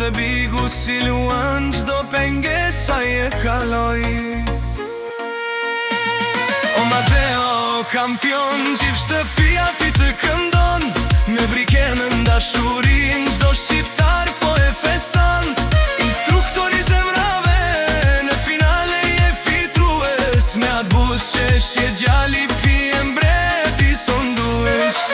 të bigu si luan, gjdo pengesa je kaloj. O Mateo, kampion, gjith shtëpia ti të këndon, me brikenën dashurin, gjdo shqiptar po e feston. Instruktori zemrave, në finale je fitrues, me atë bus që shje gjali pije mbreti sondues.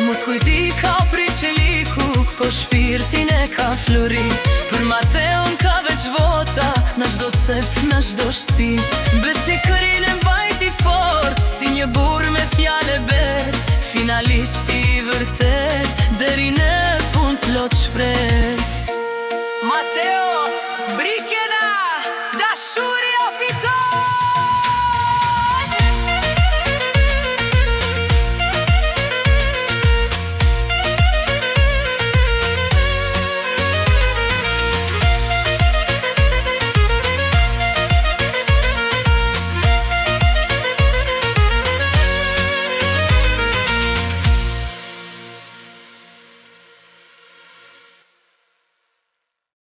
Mu t'kujti ka pri qeliku, po shpirtin e ka flori. Për Mateon ka veç vota, në gjdo cep, në gjdo shtëpi. Besnikërin e mbajti fort, si një bur me fjale bes. Finalisti i vërtet, deri në fund plot shpres. Mateo, brike!